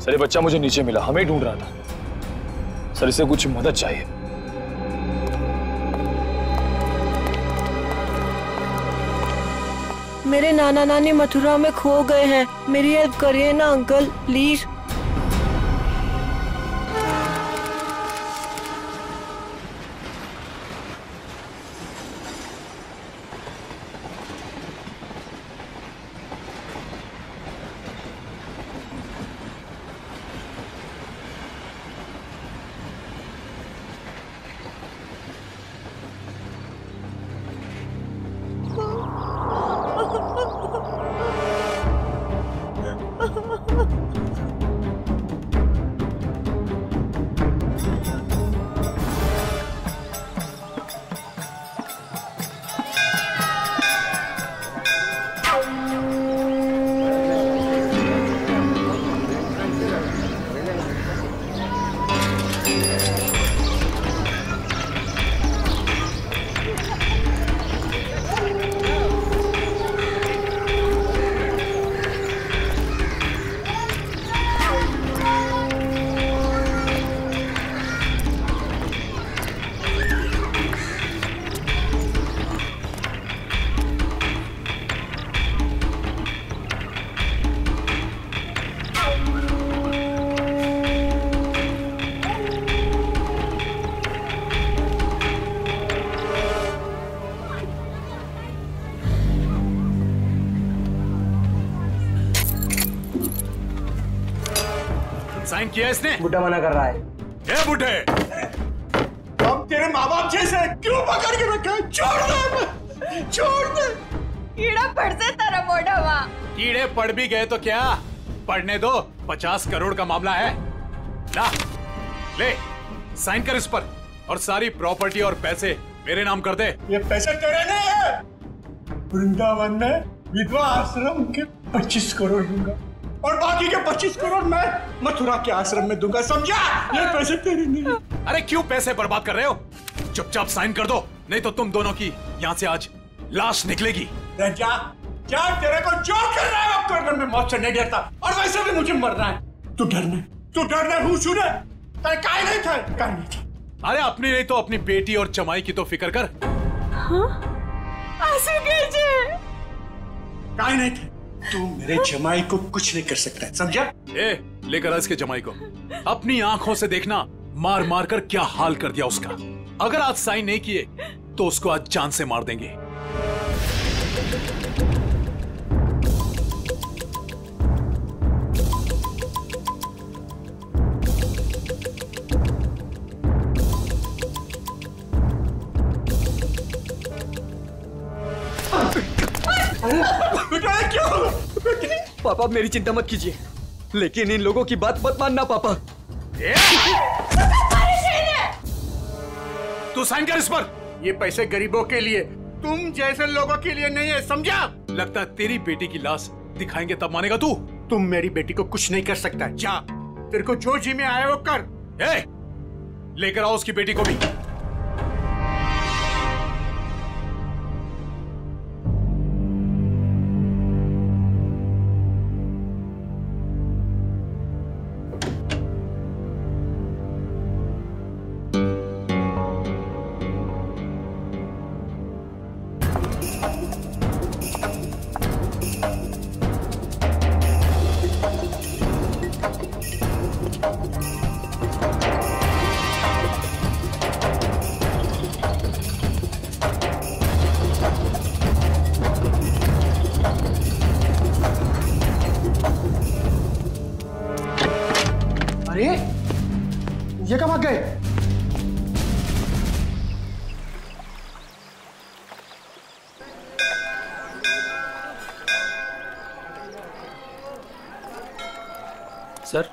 Sir ये बच्चा मुझे नीचे मिला, हमें ढूंढ रहा था। सर इसे कुछ मदद चाहिए। मेरे नाना नानी मथुरा में खो गए हैं, मेरी हेल्प करिए ना अंकल प्लीज। साइन किया इसने? बुड्ढा मना कर रहा है। ए बुड्ढे, हम तेरे माँ बाप जैसे क्यों पकड़ के रखा है? छोड़ दे, छोड़ दे। कीड़ा पड़ से तेरा मोढ़ा। कीड़े पड़ भी गए तो क्या, पढ़ने दो। 50 करोड़ का मामला है। ला ले, साइन कर इस पर और सारी प्रॉपर्टी और पैसे मेरे नाम कर दे। ये पैसे तेरे नहीं है। वृंदावन में विधवा आश्रम के 25 करोड़ दूंगा और बाकी के 25 करोड़ मैं मथुरा के आश्रम में दूंगा, समझा? ये पैसे तेरे नहीं है। अरे क्यों पैसे बर्बाद कर रहे हो? चुपचाप साइन कर दो, नहीं तो तुम दोनों की यहाँ से आज लाश निकलेगी। जा, जा, तेरे को जो करना है वो करने में मौत से नहीं डरता, और वैसे भी मुझे मरना है। तू डरने हूँ सुने, काय नहीं था, काय नहीं था। अरे अपनी नहीं तो अपनी बेटी और जमाई की तो फिक्र कर। काय नहीं था। तू मेरे जमाई को कुछ नहीं कर सकता, समझा? ए, लेकर आ इसके जमाई को। अपनी आंखों से देखना मार मार कर क्या हाल कर दिया उसका। अगर आज साइन नहीं किए तो उसको आज जान से मार देंगे। पापा मेरी चिंता मत कीजिए, लेकिन इन लोगों की बात मत मानना पापा। तू साइन कर इस पर। ये पैसे गरीबों के लिए, तुम जैसे लोगों के लिए नहीं है, समझा? लगता है तेरी बेटी की लाश दिखाएंगे तब मानेगा तू। तुम मेरी बेटी को कुछ नहीं कर सकता। जा, तेरे को जो जी में आया वो कर। ए, लेकर आओ उसकी बेटी को भी। ये कब आ गए? सर,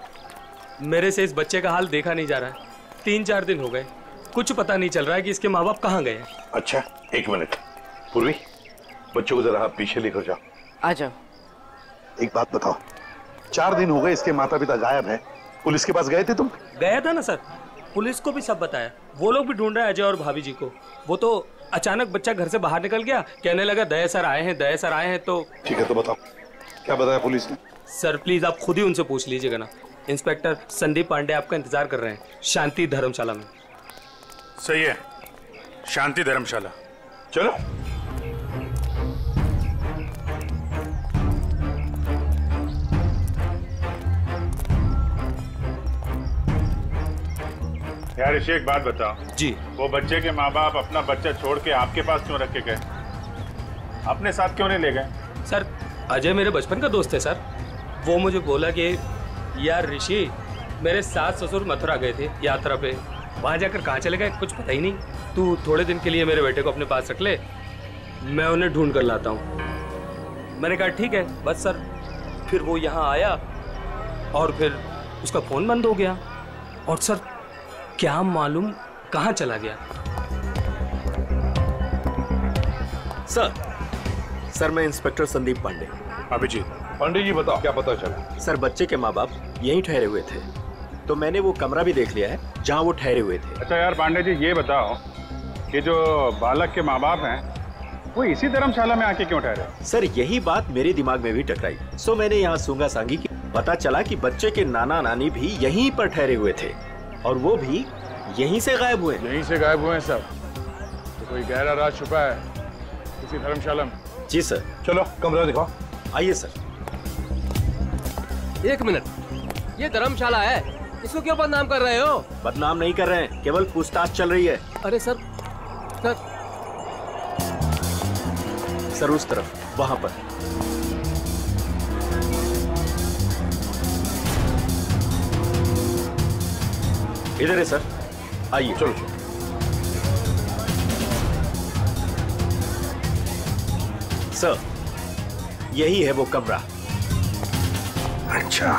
मेरे से इस बच्चे का हाल देखा नहीं जा रहा है। 3-4 दिन हो गए, कुछ पता नहीं चल रहा है कि इसके माँ बाप कहाँ गए हैं। अच्छा, एक मिनट। पूर्वी, बच्चों को जरा आप पीछे लेकर जाओ। आ जाओ। एक बात बताओ, 4 दिन हो गए इसके माता पिता गायब हैं। पुलिस के पास गए थे तुम? गया था ना सर, पुलिस को भी सब बताया। वो लोग भी ढूंढ रहे हैं अजय और भाभी जी को। वो तो अचानक बच्चा घर से बाहर निकल गया, कहने लगा दया सर आए हैं, दया सर आए हैं। तो ठीक है, तो बताओ क्या बताया पुलिस ने? सर प्लीज आप खुद ही उनसे पूछ लीजिएगा ना। इंस्पेक्टर संदीप पांडे आपका इंतजार कर रहे हैं शांति धर्मशाला में। सही है, शांति धर्मशाला। चलो। यार ऋषि, एक बात बताओ जी। वो बच्चे के माँ बाप अपना बच्चा छोड़ के आपके पास क्यों रख के गए? अपने साथ क्यों नहीं ले गए? सर, अजय मेरे बचपन का दोस्त है सर। वो मुझे बोला कि यार ऋषि, मेरे सास ससुर मथुरा गए थे यात्रा पे, वहां जाकर कहाँ चले गए कुछ पता ही नहीं, तू थोड़े दिन के लिए मेरे बेटे को अपने पास रख ले, मैं उन्हें ढूंढ कर लाता हूँ। मैंने कहा ठीक है बस सर। फिर वो यहाँ आया और फिर उसका फोन बंद हो गया और सर क्या मालूम कहाँ चला गया। सर मैं इंस्पेक्टर संदीप पांडे। अभिजीत। पांडे जी बताओ, क्या पता चला? सर बच्चे के माँ बाप यहीं ठहरे हुए थे, तो मैंने वो कमरा भी देख लिया है जहाँ वो ठहरे हुए थे। अच्छा यार पांडे जी, ये बताओ कि जो बालक के माँ बाप हैं वो इसी धर्मशाला में आके क्यों ठहरे? सर यही बात मेरे दिमाग में भी टकराई, सो मैंने यहाँ सूंगा सांगी की। पता चला कि बच्चे के नाना नानी भी यहीं पर ठहरे हुए थे और वो भी यहीं से गायब हुए। यहीं से गायब हुए हैं सर? तो कोई गहरा राज छुपा है इसी धर्मशाला में। जी सर। चलो कमरा दिखाओ। आइए सर। एक मिनट, ये धर्मशाला है, इसको क्यों बदनाम कर रहे हो? बदनाम नहीं कर रहे हैं, केवल पूछताछ चल रही है। अरे सर सर उस तरफ, वहां पर। इधर है सर, आइए। चलो। सर यही है वो कमरा। अच्छा।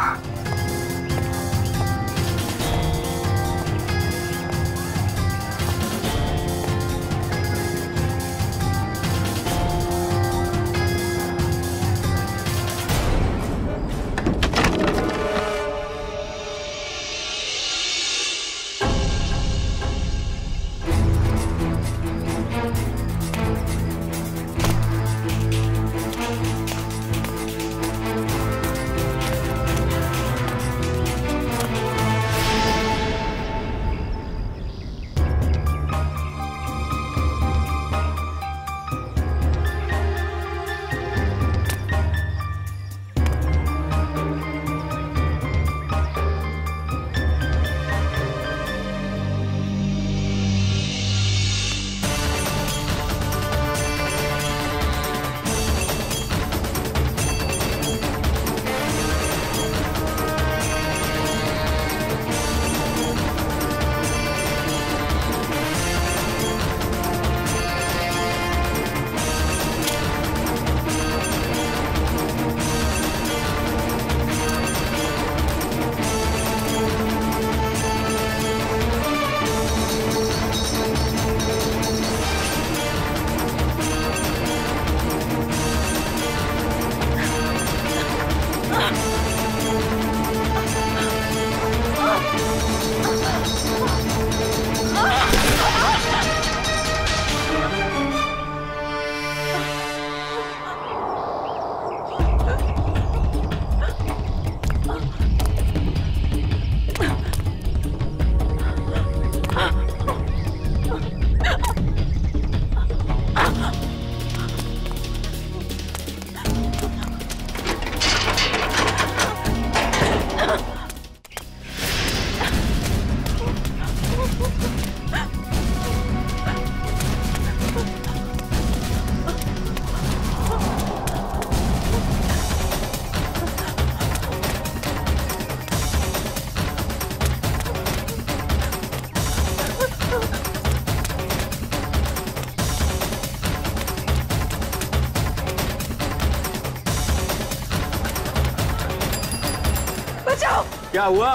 क्या हुआ?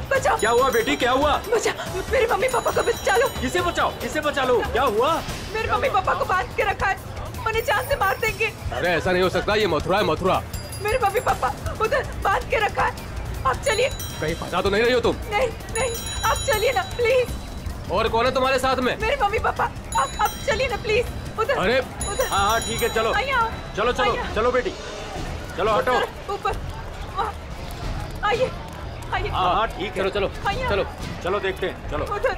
बचाओ। क्या हुआ बेटी, क्या हुआ? बचाओ, मेरे मम्मी पापा को बचा लो। किसे बचाओ, किसे बचा लो? क्या हुआ? मेरे मम्मी पापा को बांध के रखा है, उन्हें जान से मार देंगे। अरे ऐसा नहीं हो सकता, ये मथुरा है, मथुरा। मेरे मम्मी पापा उधर बांध के रखा है, आप चलिए। कहीं फंसा तो नहीं रही हो तुम? नहीं नहीं, आप चलिए ना प्लीज। और कौन है तुम्हारे साथ में? मेरे मम्मी पापा। आप चलिए ना प्लीज उधर। अरे उधर। हाँ ठीक है, चलो चलो चलो चलो बेटी, चलो हटो। ऊपर आइए, आइए। हाँ ठीक है, चलो चलो चलो चलो देखते हैं, चलो उधर,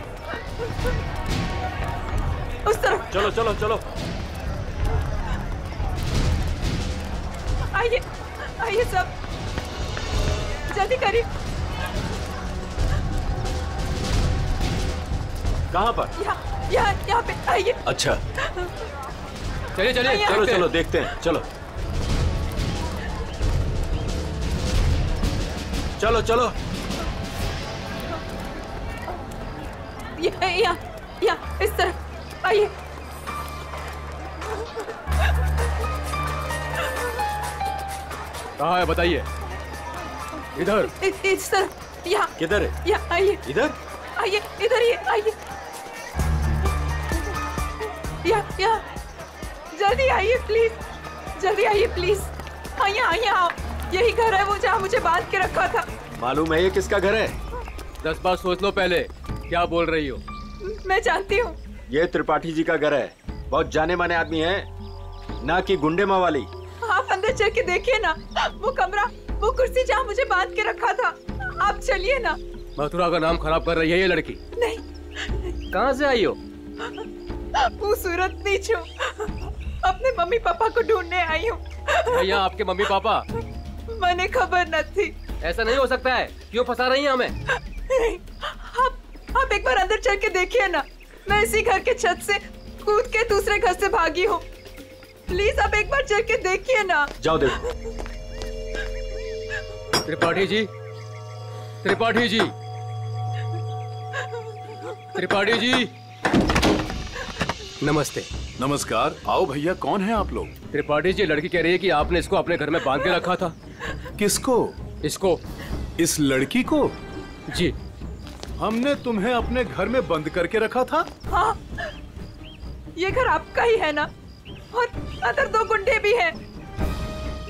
उस तरफ। चलो चलो चलो। आइए आइए सब, जल्दी करिए। कहाँ पर? यहाँ पे आइए। अच्छा चलिए चलिए, चलो चलो देखते हैं, चलो चलो चलो। यहाँ इस तरफ आइए। कहाँ है बताइए? इधर। इस तरफ। यहाँ। किधर है? यहाँ आइए। इधर आइए, इधर ही आइए। यहाँ जल्दी आइए प्लीज, जल्दी आइए प्लीज। हाँ यहाँ यही घर है वो जहाँ मुझे बांध के रखा था। मालूम है ये किसका घर है? 10 बार सोच लो पहले क्या बोल रही हो। मैं जानती हूँ। ये त्रिपाठी जी का घर है। बहुत जाने माने आदमी है, ना कि गुंडे मवाली। आप अंदर चल के देखिए ना, वो कमरा, वो कुर्सी जहाँ मुझे बांध के रखा था। आप चलिए ना। मथुरा का नाम खराब कर रही है ये लड़की। नहीं। कहाँ से आई हो? वो सूरत नीचू, अपने मम्मी पापा को ढूंढने आई हूँ। भैया आपके मम्मी पापा? मैंने खबर न थी। ऐसा नहीं हो सकता है, क्यों फंसा रही हैं हमें? आप एक बार अंदर चल के देखिए ना। मैं इसी घर के छत से कूद के दूसरे घर से भागी हूँ। प्लीज आप एक बार चल के देखिए ना। जाओ देखो। त्रिपाठी जी, त्रिपाठी जी, त्रिपाठी जी, नमस्ते। नमस्कार। आओ भैया, कौन है आप लोग? त्रिपाठी जी, लड़की कह रही है कि आपने इसको अपने घर में बांध के रखा था। किसको? इसको। इस लड़की को? जी। हमने तुम्हें अपने घर में बंद करके रखा था? हाँ, ये घर आपका ही है ना? और अंदर 2 गुंडे भी हैं।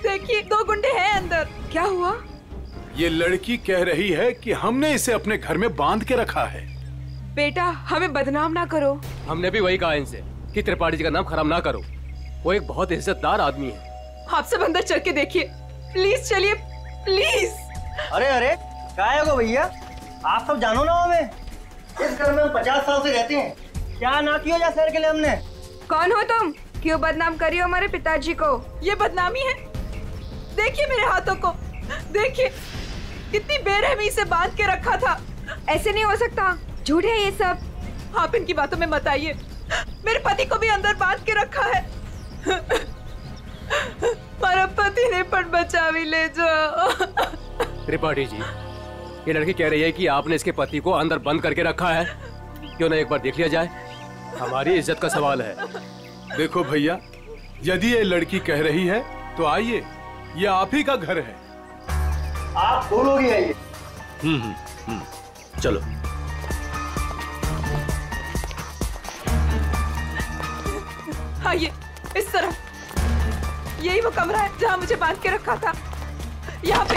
देखिए 2 गुंडे हैं अंदर। क्या हुआ? ये लड़की कह रही है कि हमने इसे अपने घर में बांध के रखा है। बेटा हमें बदनाम ना करो। हमने भी वही कहा इनसे कि त्रिपाठी जी का नाम खराब ना करो। वो एक बहुत इज्जतदार आदमी है। आप सब अंदर चल के देखिए, प्लीज चलिए प्लीज। अरे अरे क्या है वो भैया, आप सब जानो ना हमें। इस घर में हम 50 साल से रहते हैं, क्या ना किया जा शहर के लिए हमने। कौन हो तुम? क्यों बदनाम करी हो हमारे पिताजी को? ये बदनामी है? देखिए मेरे हाथों को, देखिए कितनी बेरहमी से बांध के रखा था। ऐसे नहीं हो सकता, झूठ है ये सब। आप इनकी बातों में मत आइए। मेरे पति को भी अंदर बांध के रखा है। मेरा पति ने पण बचा भी ले जाओ। त्रिपाठी जी, ये लड़की कह रही है कि आपने इसके पति को अंदर बंद करके रखा है। क्यों ना एक बार देख लिया जाए? हमारी इज्जत का सवाल है। देखो भैया, यदि ये लड़की कह रही है तो आइए, ये आप ही का घर है। आप बोलोगे आइए। चलो। आइए इस तरफ। यही वो कमरा है जहाँ मुझे बांध के रखा था। यहाँ पे।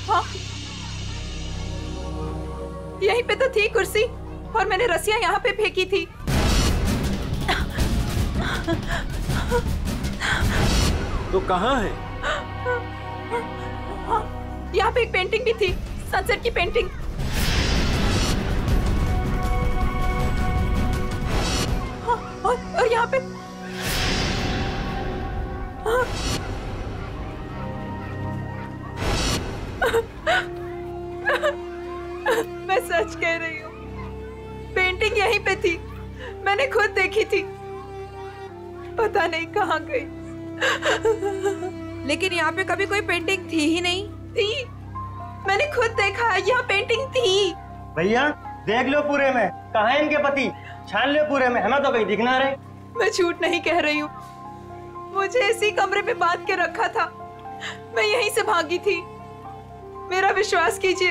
हाँ, यहीं पे तो थी कुर्सी और मैंने रस्सियाँ यहाँ पे फेंकी थी। तो कहाँ है? यहाँ पे एक पेंटिंग भी थी, सनसेट की पेंटिंग। और यहाँ पे मैं सच कह रही हूँ, पेंटिंग यहीं पे थी। मैंने खुद देखी थी, पता नहीं कहाँ गई। लेकिन यहाँ पे कभी कोई पेंटिंग थी ही नहीं। थी, मैंने खुद देखा है, यहाँ पेंटिंग थी। भैया देख लो पूरे में, कहाँ है इनके पति, छान लो पूरे में, हमें तो कहीं दिखना रहे। मैं झूठ नहीं कह रही हूँ, मुझे इसी कमरे में बांध के रखा था। मैं यहीं से भागी थी, मेरा विश्वास कीजिए,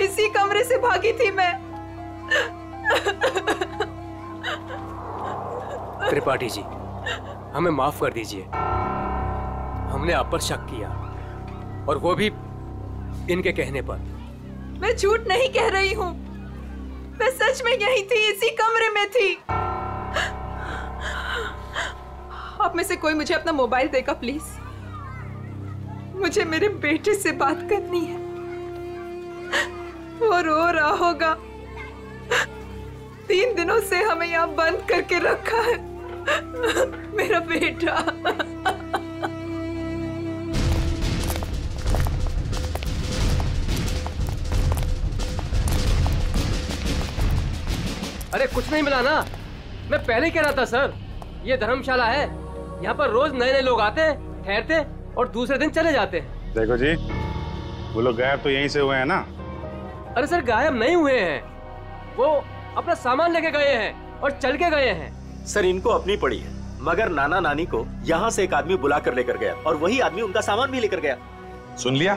इसी कमरे से भागी थी मैं। त्रिपाठी जी, हमें माफ कर दीजिए। हमने आप पर शक किया, और वो भी इनके कहने पर। मैं झूठ नहीं कह रही हूँ, मैं सच में यहीं थी, इसी कमरे में थी। आप में से कोई मुझे अपना मोबाइल देगा प्लीज। मुझे मेरे बेटे से बात करनी है। वो रो रहा होगा। 3 दिनों से हमें यहाँ बंद करके रखा है। मेरा बेटा। अरे कुछ नहीं मिला ना, मैं पहले कह रहा था सर, ये धर्मशाला है, यहाँ पर रोज नए नए लोग आते हैं, ठहरते और दूसरे दिन चले जाते हैं। देखो जी, वो लोग गायब तो यहीं से हुए हैं ना? अरे सर गायब नहीं हुए हैं, वो अपना सामान लेके गए हैं और चल के गए हैं। सर इनको अपनी पड़ी है, मगर नाना नानी को यहाँ से एक आदमी बुला कर लेकर गया और वही आदमी उनका सामान भी लेकर गया। सुन लिया?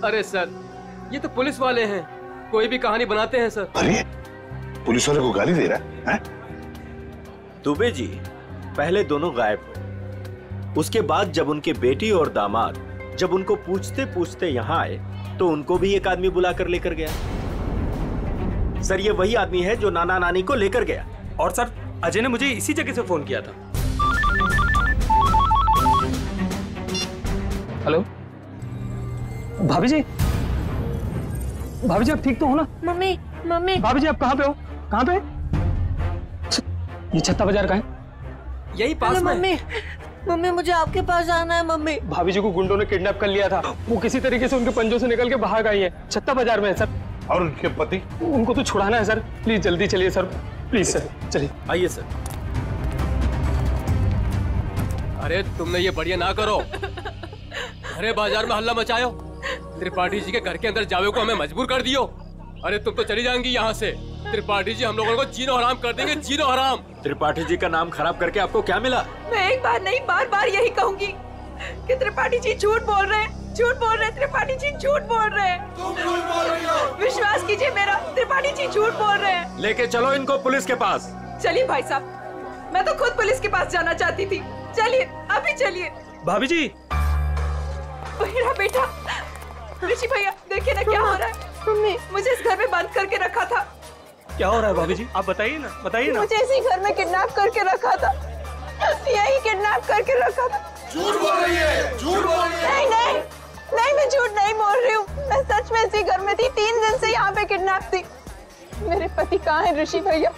अरे सर ये तो पुलिस वाले हैं, कोई भी कहानी बनाते हैं सर। अरे पुलिस वाले को गाली दे रहा है? दुबे जी, पहले दोनों गायब हुए, उसके बाद जब उनके बेटी और दामाद जब उनको पूछते पूछते यहाँ आए तो उनको भी एक आदमी बुला कर लेकर गया। सर ये वही आदमी है जो नाना नानी को लेकर गया। और सर अजय ने मुझे इसी जगह से फोन किया था। हेलो भाभी जी, भाभी जी आप ठीक तो हो ना? Mummy mummy. भाभी जी आप कहाँ पे हो? कहाँ पे? ये छत्ता बाजार का है? यही पास में। मम्मी मम्मी मुझे आपके पास जाना है मम्मी। भाभी जी को गुंडों ने किडनैप कर लिया था, वो किसी तरीके से उनके पंजों से निकल के भाग आई है। छत्ता बाजार में है सर। और उनके पति? उनको तो छुड़ाना है सर, प्लीज जल्दी चलिए सर, प्लीज सर चलिए। आइए सर। अरे तुमने ये बढ़िया ना करो, अरे बाजार में हल्ला मचायो, त्रिपाठी जी के घर के अंदर जावे को हमें मजबूर कर दियो। अरे तुम तो चली जाएंगी यहाँ से, त्रिपाठी जी हम लोगों को जीनो हराम कर देंगे, जीनो हराम। त्रिपाठी जी का नाम खराब करके आपको क्या मिला? मैं एक बार नहीं बार बार यही कहूंगी कि त्रिपाठी जी झूठ बोल रहे हैं, झूठ बोल रहे हैं, त्रिपाठी जी झूठ बोल रहे हैं। तुम झूठ बोल रही हो। विश्वास कीजिए मेरा, त्रिपाठी जी झूठ बोल रहे हैं। लेके चलो इनको पुलिस के पास। चलिए भाई साहब, मैं तो खुद पुलिस के पास जाना चाहती थी। चलिए अभी चलिए। भाभी जी। मेरा बेटा ऋषि भैया, देखिए ना क्या हो रहा है। मम्मी मुझे इस घर में बंद करके रखा था। क्या हो रहा है भाभी जी, आप बताइए ना, बताइए ना। मुझे इसी घर में किडनैप करके रखा था, यही किडनैप करके रखा था। झूठ बोल रही है, झूठ बोल रही है। नहीं नहीं नहीं, मैं झूठ नहीं बोल रही हूँ, मैं सच में इसी घर में थी। 3 दिन से यहाँ पे किडनैप थी। मेरे पति कहाँ है ऋषि भैया,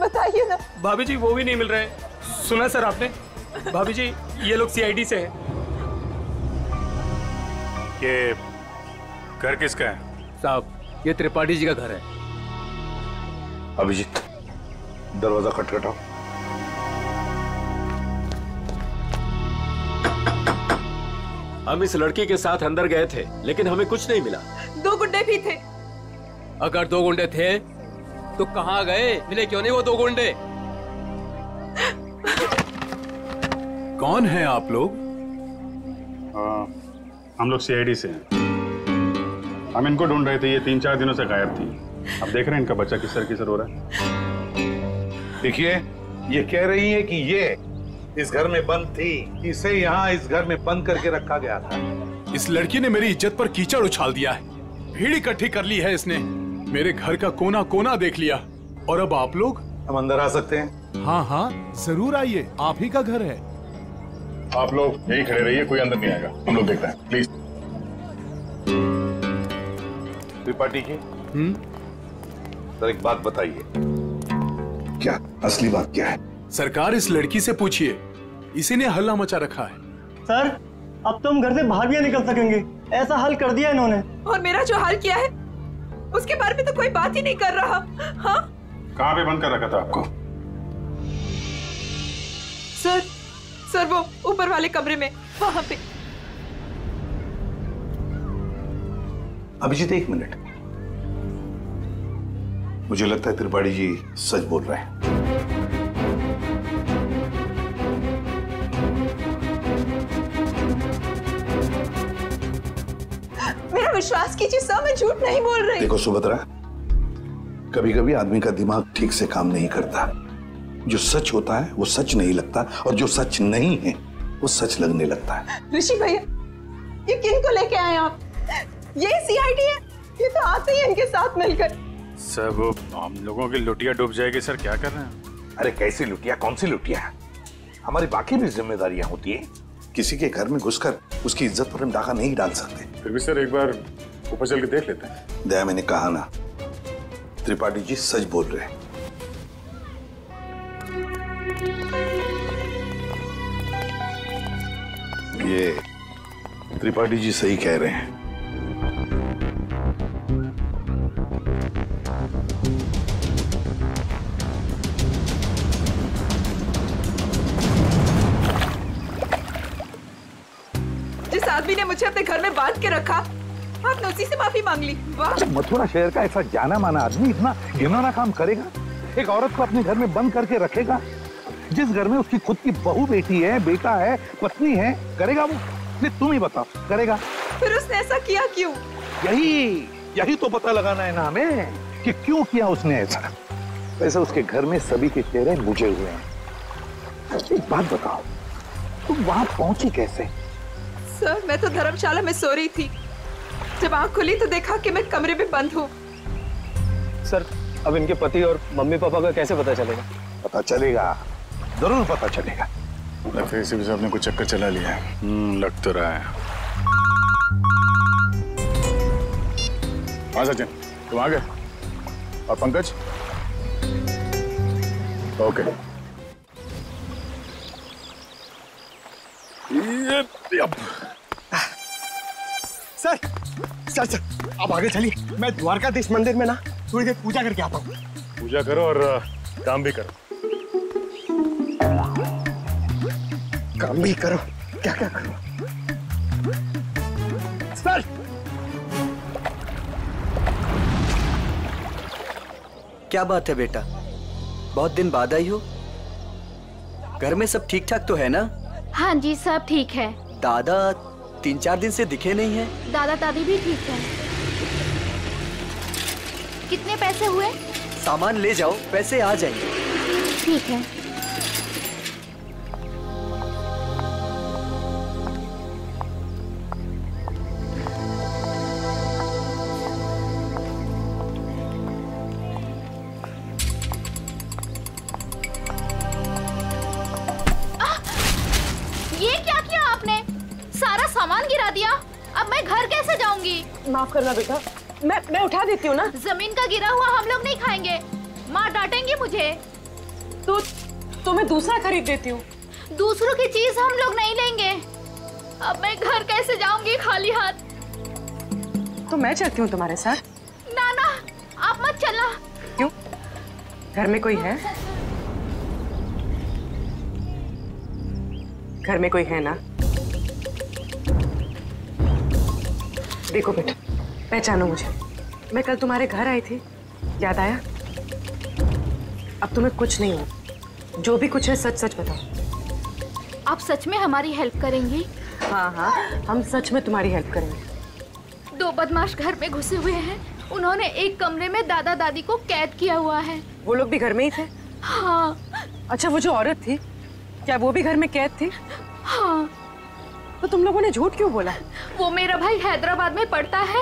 बताइए ना। भाभी जी वो भी नहीं मिल रहे। सुना सर आपने? भाभी जी ये लोग सीआईडी से हैं। ये घर किसका है? साहब ये त्रिपाठी जी का घर है। अभिजीत दरवाजा खटखटाओ। हम इस लड़की के साथ अंदर गए थे लेकिन हमें कुछ नहीं मिला। 2 गुंडे भी थे। अगर 2 गुंडे थे तो कहाँ गए? मिले क्यों नहीं वो 2 गुंडे? कौन है आप लोग? हम लोग सीआईडी से हैं। हम इनको ढूंढ रहे थे, ये 3-4 दिनों से गायब थी। अब देख रहे हैं इनका बच्चा किसर हो रहा है। देखिए ये कह रही है कि ये इस घर में बंद थी, इसे यहाँ इस घर में बंद करके रखा गया था। इस लड़की ने मेरी इज्जत पर कीचड़ उछाल दिया है, भीड़ इकट्ठी कर ली है इसने, मेरे घर का कोना कोना देख लिया। और अब आप लोग? हम अंदर आ सकते हैं? हाँ हाँ जरूर आइए, आप ही का घर है। आप लोग यही खड़े रहिए, कोई अंदर नहीं आएगा, हम लोग देखते हैं प्लीज। त्रिपाठी जी सर एक बात बताइए, क्या असली बात क्या है? सरकार इस लड़की से पूछिए, इसी ने हल्ला मचा रखा है। सर अब तो हम घर से बाहर भी नहीं निकल सकेंगे, ऐसा हल कर दिया इन्होंने। और मेरा जो हाल किया है उसके बारे में तो कोई बात ही नहीं कर रहा। हाँ कहाँ पे बंद कर रखा था आपको? सर वो ऊपर वाले कमरे में, वहां पे। अभिजीत 1 मिनट, मुझे लगता है त्रिपाठी जी सच बोल रहे हैं। मेरा विश्वास कीजिए सर, मैं झूठ नहीं बोल रही। देखो सुभद्रा, कभी कभी आदमी का दिमाग ठीक से काम नहीं करता। जो सच होता है वो सच नहीं लगता और जो सच नहीं है वो सच लगने लगता है। ऋषि भैया ये किन को लेके आए आप? ये सीआईडी है, ये तो आते ही इनके साथ मिलकर। सर वो हम लोगों की लुटिया डूब जाएगी। सर क्या कर रहे हैं? अरे कैसी लुटिया, कौन सी लुटिया? हमारी बाकी भी जिम्मेदारियां होती है। किसी के घर में घुसकर उसकी इज्जत पर हम डाका नहीं डाल सकते। फिर भी सर एक बार ऊपर चल के देख लेते हैं। दया, मैंने कहा ना, त्रिपाठी जी सच बोल रहे हैं। ये त्रिपाठी जी सही कह रहे हैं। जिस आदमी ने मुझे अपने घर में बांध के रखा, आपने उसी से माफी मांग ली। वाह! मथुरा शहर का ऐसा जाना माना आदमी इतना घिनौना काम करेगा? एक औरत को अपने घर में बंद करके रखेगा? जिस घर में उसकी खुद की बहू बेटी है, बेटा है, पत्नी है, करेगा वो? नहीं, तुम ही बताओ, करेगा? फिर उसने ऐसा किया क्यों? यही तो पता लगाना है ना हमें कि क्यों किया उसने ऐसा। वैसे उसके घर में सभी के चेहरे बुझे हुए हैं। एक बात बताओ, तुम वहां पहुंची कैसे? सर, मैं तो धर्मशाला में सो रही थी। जब आंख खुली तो देखा कि मैं कमरे में बंद हूँ। सर, अब इनके पति और मम्मी पापा का कैसे पता चलेगा? पता चलेगा, जरूर पता चलेगा। लगता है इसी साहब ने कुछ चक्कर चला लिया है। लग तो रहा है। हाँ सचिन, तुम आ गए? और Pankaj? Okay. Sir sir sir आप आगे चलिए, मैं द्वारकाधीश मंदिर में ना थोड़ी देर पूजा करके आता हूँ। पूजा करो और काम भी करो। काम भी करो? क्या क्या करो? सर, क्या बात है बेटा, बहुत दिन बाद आई हो? घर में सब ठीक ठाक तो है ना? हाँ जी, सब ठीक है। दादा 3-4 दिन से दिखे नहीं हैं। दादा दादी भी ठीक है। कितने पैसे हुए? सामान ले जाओ, पैसे आ जाएंगे। ठीक है। माफ करना बेटा, मैं उठा देती हूँ ना। जमीन का गिरा हुआ हम लोग नहीं खाएंगे, माँ डांटेंगी मुझे। तो मैं दूसरा खरीद देती हूँ। दूसरों की चीज हम लोग नहीं लेंगे। अब मैं घर कैसे जाऊंगी खाली हाथ? तो मैं चलती हूँ तुम्हारे साथ। ना ना, आप मत चलना। क्यों? घर में कोई है? घर में कोई है ना? देखो बेटा, पहचानो मुझे। मैं कल तुम्हारे घर आई थी, याद आया? अब तुम्हें कुछ नहीं हो। जो भी कुछ है सच सच बताओ। आप सच में हमारी हेल्प करेंगी? हाँ हाँ, हम सच में तुम्हारी हेल्प करेंगे। 2 बदमाश घर में घुसे हुए हैं। उन्होंने एक कमरे में दादा दादी को कैद किया हुआ है। वो लोग भी घर में ही थे? हाँ। अच्छा, वो जो औरत थी, क्या वो भी घर में कैद थी? हाँ। तो तुम लोगों ने झूठ क्यों बोला? वो मेरा भाई हैदराबाद में पढ़ता है,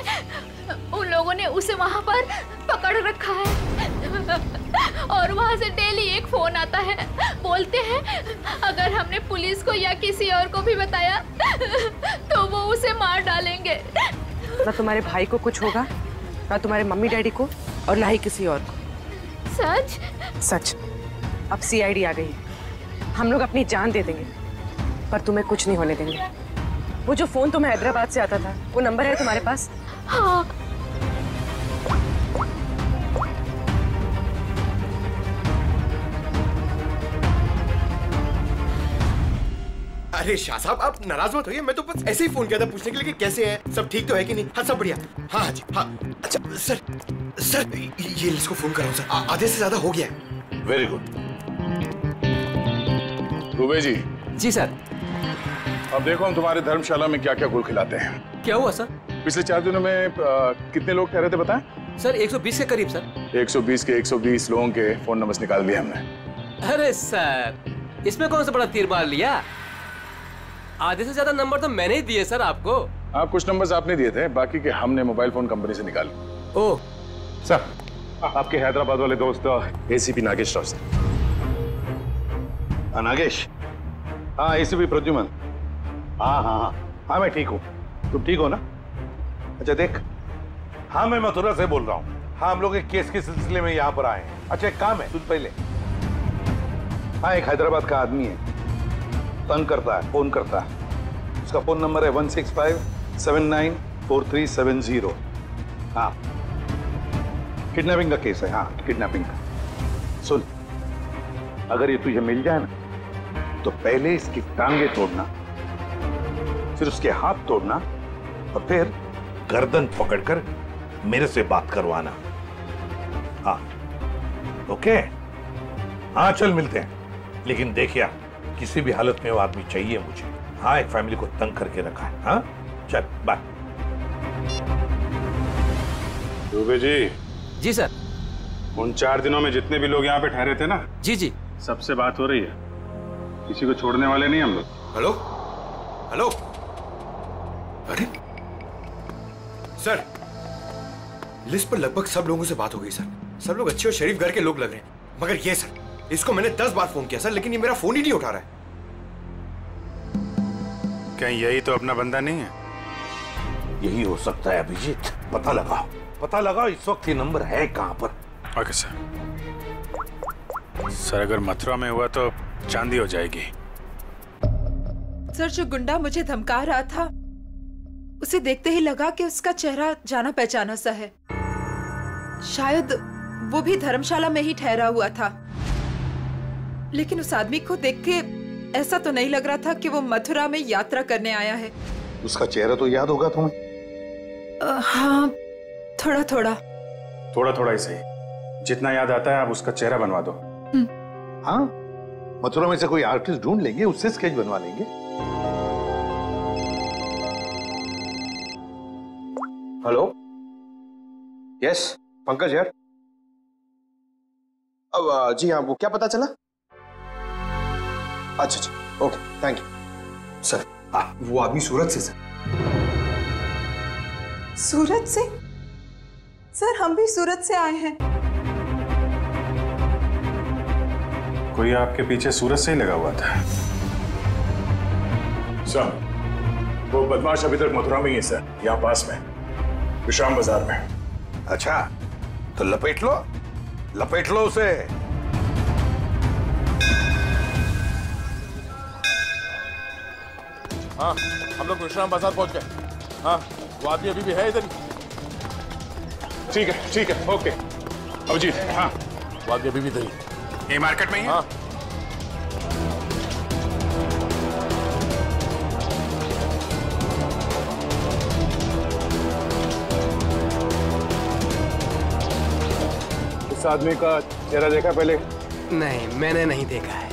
उन लोगों ने उसे वहाँ पर पकड़ रखा है और वहाँ से डेली एक फोन आता है। बोलते हैं अगर हमने पुलिस को या किसी और को भी बताया तो वो उसे मार डालेंगे। ना तुम्हारे भाई को कुछ होगा, ना तुम्हारे मम्मी डैडी को, और ना ही किसी और को। सच? सच। अब सीआईडी आ गई, हम लोग अपनी जान दे देंगे पर तुम्हें कुछ नहीं होने देंगे। वो जो फोन तुम्हें हैदराबाद से आता था, वो नंबर है तुम्हारे पास? हाँ। अरे शाह साहब, आप नाराज मत होइए। मैं तो बस ऐसे ही फोन किया था पूछने के लिए कि कैसे है, सब ठीक तो है कि नहीं। हाँ, सब बढ़िया। हाँ जी, हाँ। अच्छा सर, ये इसको फोन कर रहा हूँ सर, आधे से ज्यादा हो गया है। Very good. दुबे जी। जी सर। अब देखो हम तुम्हारे धर्मशाला में क्या क्या गुल खिलाते हैं। क्या हुआ सर? पिछले 4 दिनों में कितने लोग ठहरे थे बताएं? सर 120 के करीब सर। 120 के 120 लोगों के फोन नंबर निकाल दिए हमने। अरे सर, इसमें कौन सा बड़ा तीर मार लिया? आधे से ज्यादा नंबर तो मैंने ही दिए सर आपको। आप कुछ नंबर्स आपने दिए थे, बाकी के हमने मोबाइल फोन कंपनी से निकाले। ओह सर, आपके हैदराबाद वाले दोस्त एसीपी नागेश राव। नागेश, हाँ एसीपी प्रद्युमन। हाँ हाँ हाँ हाँ मैं ठीक हूँ, तुम ठीक हो ना? अच्छा देख, हाँ मैं मथुरा से बोल रहा हूँ। हाँ हम लोग एक केस के सिलसिले में यहाँ पर आए हैं। अच्छा एक काम है, तुझ पहले। हाँ एक हैदराबाद का आदमी है, तंग करता है, फोन करता है। उसका फोन नंबर है 165794370। हाँ किडनैपिंग का केस है। हाँ किडनैपिंग का। सुन, अगर ये तुझे मिल जाए ना तो पहले इसकी टांगे तोड़ना, फिर उसके हाथ तोड़ना और फिर गर्दन पकड़कर मेरे से बात करवाना। हाँ ओके? हाँ चल मिलते हैं, लेकिन देखिए किसी भी हालत में वो आदमी चाहिए मुझे। हाँ एक फैमिली को तंग करके रखा है। हाँ चल बाय। दुबे जी। जी सर। उन 4 दिनों में जितने भी लोग यहाँ पे ठहरे थे ना, जी जी, सबसे बात हो रही है। किसी को छोड़ने वाले नहीं हम लोग। हेलो हेलो, अरे सर, लिस्ट पर लगभग सब लोगों से बात हो गई सर। सब लोग अच्छे और शरीफ घर के लोग लग रहे हैं, मगर ये सर, इसको मैंने 10 बार फोन किया सर, लेकिन ये मेरा फोन ही नहीं उठा रहा है। कहीं यही तो अपना बंदा नहीं है? यही हो सकता है अभिजीत, पता लगाओ, पता लगाओ इस वक्त ये नंबर है कहां पर। Okay sir. सर अगर मथुरा में हुआ तो चांदी हो जाएगी। सर जो गुंडा मुझे धमका रहा था, उसे देखते ही लगा कि उसका चेहरा जाना पहचाना सा है। शायद वो भी धर्मशाला में ही ठहरा हुआ था, लेकिन उस आदमी को देख के ऐसा तो नहीं लग रहा था कि वो मथुरा में यात्रा करने आया है। उसका चेहरा तो याद होगा तुम्हें? हाँ थोड़ा थोड़ा। थोड़ा थोड़ा ही सही, जितना याद आता है आप उसका चेहरा बनवा दो। हाँ मथुरा में से कोई आर्टिस्ट ढूंढ लेंगे, उससे स्केच बनवा लेंगे। हेलो, यस पंकज यार। अब जी हाँ, वो क्या पता चला? अच्छा अच्छा, ओके थैंक यू सर। वो आदमी सूरत से सर। सूरत से? सर हम भी सूरत से आए हैं। कोई आपके पीछे सूरत से ही लगा हुआ था? सर वो बदमाश अभी तक मथुरा में ही है सर, यहाँ पास में विश्राम बाजार में। अच्छा तो लपेट लो, लपेट लो उसे। हाँ हम लोग विश्राम बाजार पहुंच गए। हाँ वो आदमी अभी भी है इधर ही। ठीक है ओके अभिजीत। हाँ वो आदमी अभी भी इधर ही। ये मार्केट में ही है? हाँ। इस आदमी का चेहरा देखा पहले? नहीं मैंने नहीं देखा है।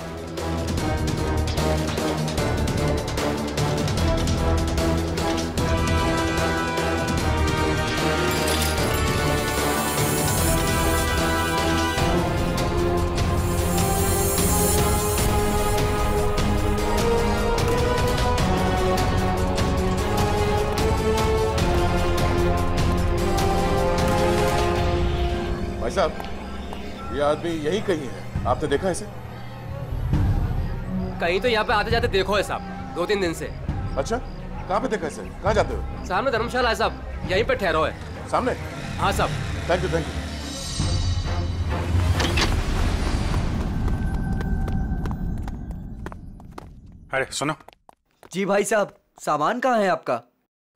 भाई साहब ये आदमी यही कहीं है, आपने देखा इसे? कहीं तो यहाँ पे आते जाते देखो है साहब, 2-3 दिन से। अच्छा कहाँ पे देखा इसे? कहाँ जाते हो? सामने धर्मशाला है साहब, यहीं पे ठहरो है। सामने? हाँ साहब। Thank you. अरे सुनो। जी भाई साहब, सामान कहाँ है आपका?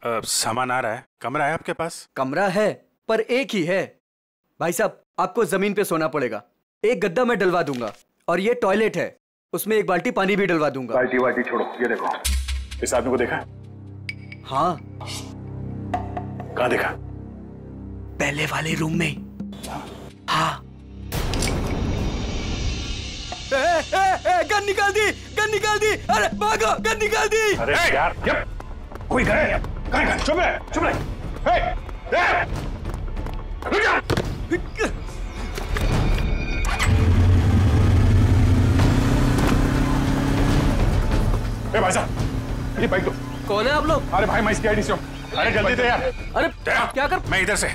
सामान आ रहा है। कमरा है आपके पास? कमरा है पर एक ही है भाई साहब, आपको जमीन पे सोना पड़ेगा। एक गद्दा मैं डलवा दूंगा और ये टॉयलेट है, उसमें एक बाल्टी पानी भी डलवा दूंगा। बाल्टी छोड़ो, ये देखो इस आदमी को देखा? हाँ। कहाँ देखा? पहले वाले रूम में। हाँ। गन निकाल दी, गन निकाल दी। अरे भागो, गन निकाल दी। अरे यार कोई गए? चुप रहे। भाई साहब ये बाइक दो। कौन है आप लोग? अरे भाई मैं इसकी आईडी से हूँ। अरे जल्दी दे यार। अरे क्या कर? मैं इधर से।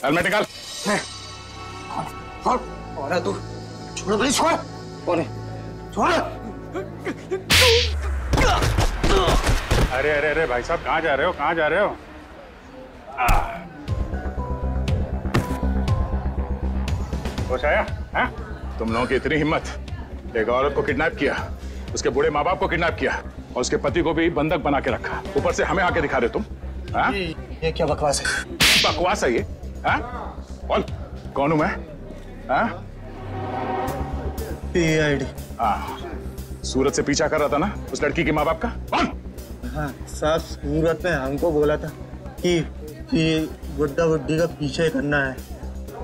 हेलमेट निकाल। कौन है तू? छोड़ भाई, छोड़। कौन है? छोड़। अरे अरे अरे भाई साहब, कहाँ जा रहे हो? कहाँ जा रहे हो? कुछ आया? हाँ? तुम लोगों की इतनी हिम्मत, एक औरत को किडनैप किया, उसके बूढ़े माँ बाप को किडनैप किया और उसके पति को भी बंधक बना के रखा, ऊपर से हमें आके दिखा रहे तुम। हाँ? ये क्या बकवास है? बकवास है ये? हाँ? बोल, कौन हूं मैं? हाँ? PID। हाँ, सूरत से पीछा कर रहा था ना उस लड़की के माँ बाप का? कौन? हाँ साहब, सूरत ने हमको बोला था कि बुड्ढा बुड्ढी का पीछे करना है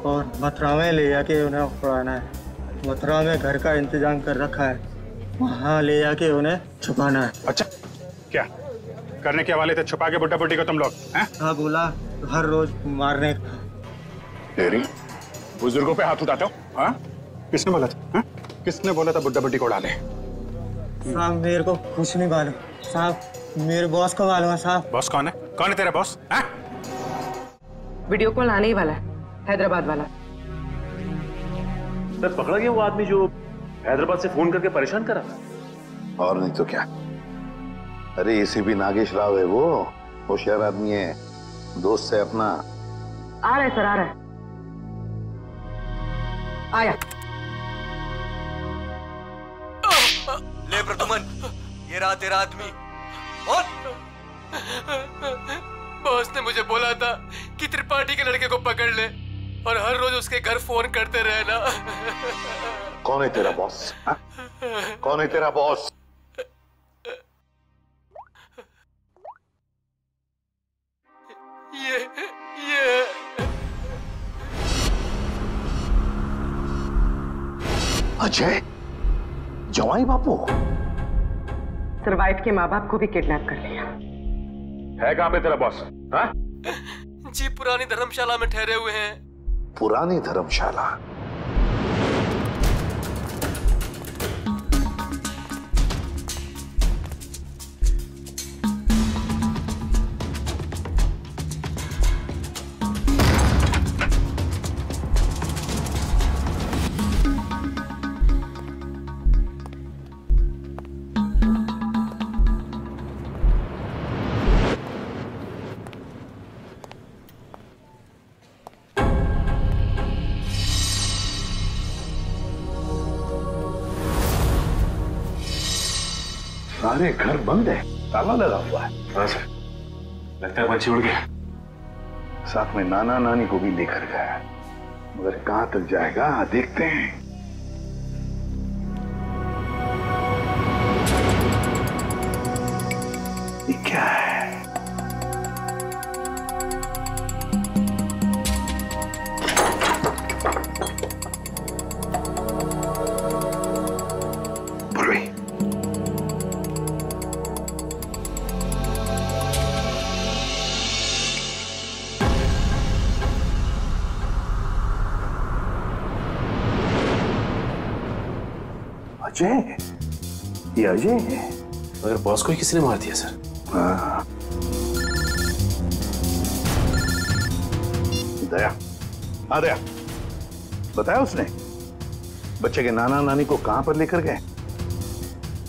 और मथुरा में ले जाके उन्हें उड़ाना है। मथुरा में घर का इंतजाम कर रखा है, वहाँ ले जाके उन्हें छुपाना है। अच्छा, क्या करने के वाले थे? छुपा के बुड्ढा बुड्ढी को तुम लोग? हाँ बोला, हर रोज मारने का। तेरी बुजुर्गों पे हाथ उठाते हो? हाँ? किसने बोला था? हाँ? किसने बोला था बुड्ढा बुड्ढी को उड़ा ले? साहब मेरे को कुछ नहीं मालूम साहब, मेरे बॉस को मालूम है साहब। बॉस कौन है? कौन है तेरा बॉस? हाँ? वीडियो कॉल आने ही वाला है, हैदराबाद वाला। सर पकड़ा गया वो आदमी जो हैदराबाद से फोन करके परेशान कर रहा था। और नहीं तो क्या। अरे एसीपी नागेश राव है वो, होशियार आदमी है, दोस्त है अपना। आ रहा है सर, आ रहा है। आया। ले प्रदुमन, ये रहा तेरा आदमी। और बॉस ने मुझे बोला था कि त्रिपाठी के लड़के को पकड़ ले और हर रोज उसके घर फोन करते रहना। कौन है तेरा बॉस? कौन है तेरा बॉस? ये अजय, जवाई बापू। सर वाइफ के माँ बाप को भी किडनैप कर लिया है। कहाँ पे तेरा बॉस? हाँ? जी पुरानी धर्मशाला में ठहरे हुए हैं। पुरानी धर्मशाला? सारे घर बंद है, ताला लगा हुआ है। हाँ सर, लगता है पंछी उड़ गया। साथ में नाना नानी को भी लेकर गया, मगर कहां तक जाएगा देखते हैं। ये क्या है? अजय, ये अजय है। मगर बॉस को ही किसी ने मार दिया सर। हाँ। दया, हाँ दया, बताया उसने बच्चे के नाना नानी को कहां पर लेकर गए?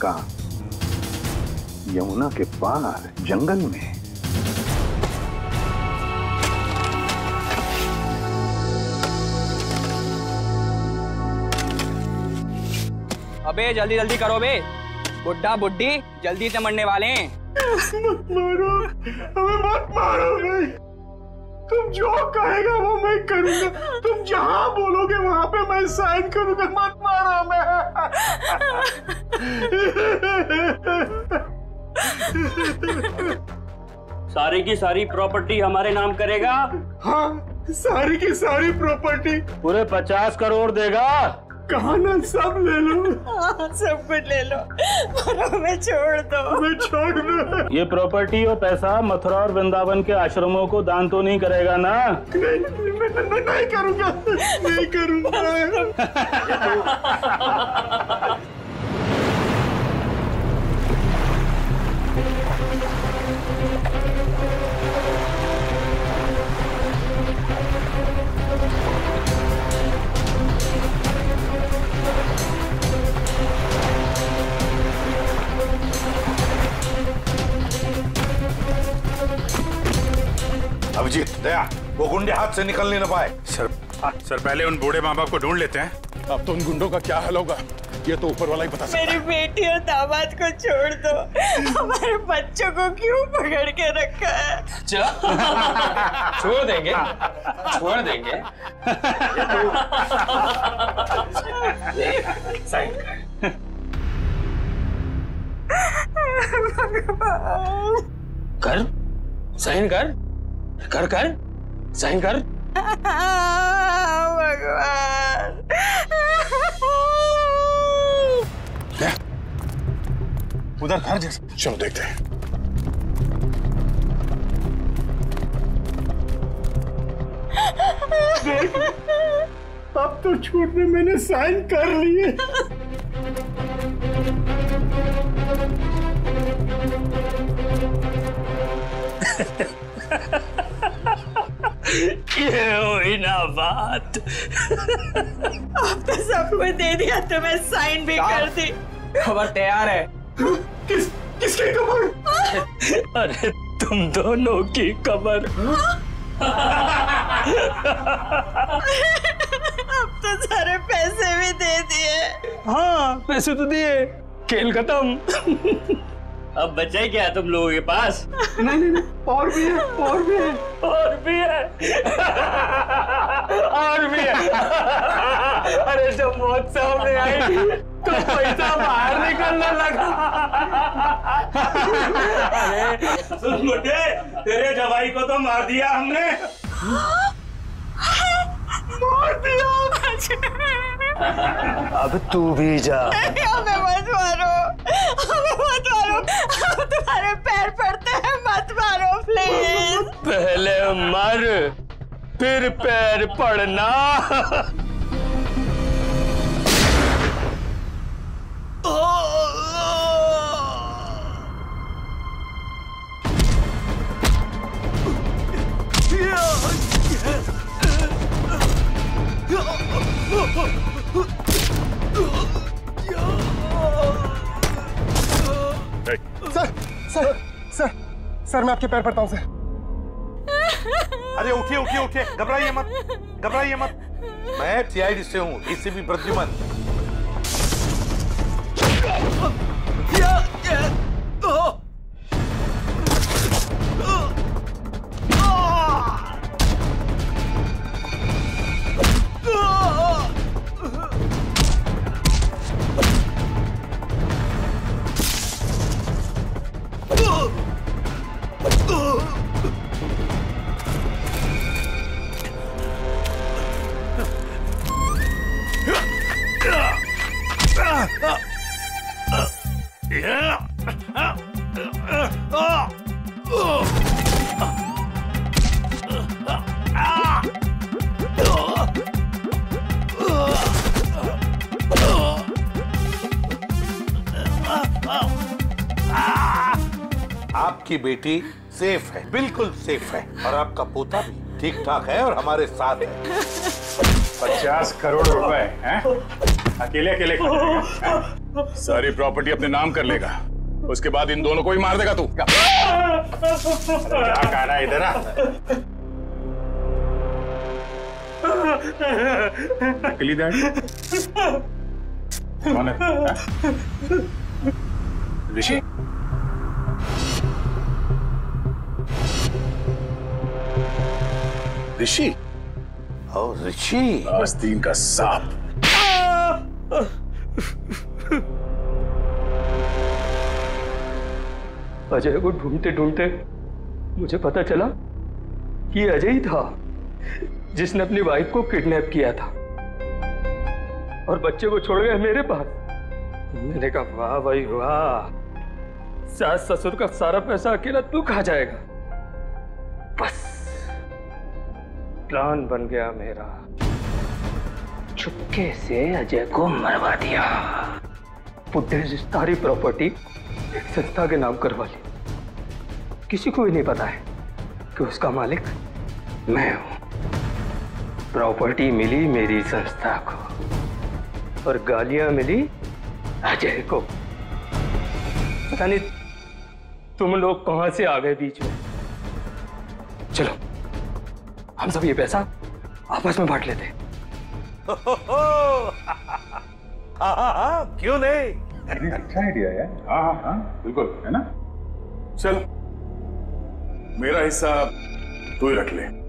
कहां? यमुना के पार जंगल में। अबे जल्दी जल्दी करो बे, बुड्ढा बुड्ढी जल्दी से मरने वाले हैं। मत मारो, हमें मत मारो भाई। तुम जो कहेगा वो मैं करूंगा, तुम जहां बोलोगे वहां पे मैं साइन करूंगा। मत मारो हमें। सारी की सारी प्रॉपर्टी हमारे नाम करेगा? हाँ, सारी की सारी प्रॉपर्टी। पूरे 50 करोड़ देगा? कहा ना, सब ले लो। हाँ, सब कुछ ले लो, पर हमें छोड़ दो। हमें छोड़ दो। ये प्रॉपर्टी और पैसा मथुरा और वृंदावन के आश्रमों को दान तो नहीं करेगा ना? नहीं करूंगा, नहीं करूंगा। अभिजीत, दया, वो गुंडे हाथ से निकलने न पाए। सर पहले उन बूढ़े माँ बाप को ढूंढ लेते हैं। अब तो उन गुंडों का क्या हाल होगा ये तो ऊपर वाला ही बता सकता है। मेरी बेटी और दामाद को छोड़ दो, हमारे बच्चों को क्यों पकड़ के रखा है? छोड़ देंगे, छोड़ देंगे। साइन कर, साइन कर, कर कर, साइन कर। भगवान, उधर घर जैसा, चलो देखते हैं। अब तो छूट में मैंने साइन कर लिए। ये हुई ना बात। अब तो सब कुछ दे दिया तो मैं साइन भी कर दी। खबर तैयार है। किसकी खबर? अरे तुम दोनों की खबर। अब तो सारे पैसे भी दे दिए। हाँ पैसे तो दिए, खेल खत्म। अब बचा ही क्या तुम लोगों के पास? नहीं, और भी है, और भी है, और भी है, और भी है। अरे जब मौत सामने आई तो पैसा बाहर निकलने लगा। अरे सुन मुझे, तेरे जवाई को तो मार दिया हमने। मार दिया? अब तू भी जा। हमें मत मारो, हमें मत मारो, हम तुम्हारे पैर पड़ते हैं, मत मारो प्लीज। पहले मर, फिर पैर पड़ना। सर मैं आपके पैर पड़ता हूँ सर। अरे उठिए उठिए उठिए, घबराइए मत, घबराइए मत। मैं सीआईडी से हूँ, एसीपी प्रद्युमन। आपकी बेटी सेफ है, बिल्कुल सेफ है, और आपका पोता भी ठीक ठाक है और हमारे साथ है। 50 करोड़ रुपए हैं? अकेले अकेले सारी प्रॉपर्टी अपने नाम कर लेगा, उसके बाद इन दोनों को ही मार देगा तू। क्या कहना है इधर? नकली डैडी कौन है? ऋषि? ऋषि? ओ ऋषि, आस्तीन का सांप। अजय को ढूंढते ढूंढते मुझे पता चला कि अजय ही था जिसने अपनी वाइफ को किडनैप किया था और बच्चे को छोड़ गया मेरे पास। मैंने कहा वाह भाई वाह, सास ससुर का सारा पैसा अकेला तू खा जाएगा। बस प्लान बन गया मेरा। चुपके से अजय को मरवा दिया, बुड्ढे से सारी प्रॉपर्टी एक संस्था के नाम करवा ली। किसी को भी नहीं पता है कि उसका मालिक मैं हूं। प्रॉपर्टी मिली मेरी संस्था को और गालियां मिली अजय को। पता नहीं तुम लोग कहां से आ गए बीच में। चलो हम सब ये पैसा आपस में बांट लेते। हाँ, क्यों नहीं? अच्छा आइडिया है। हाँ, बिल्कुल, है ना? चल, मेरा हिस्सा तू ही रख ले।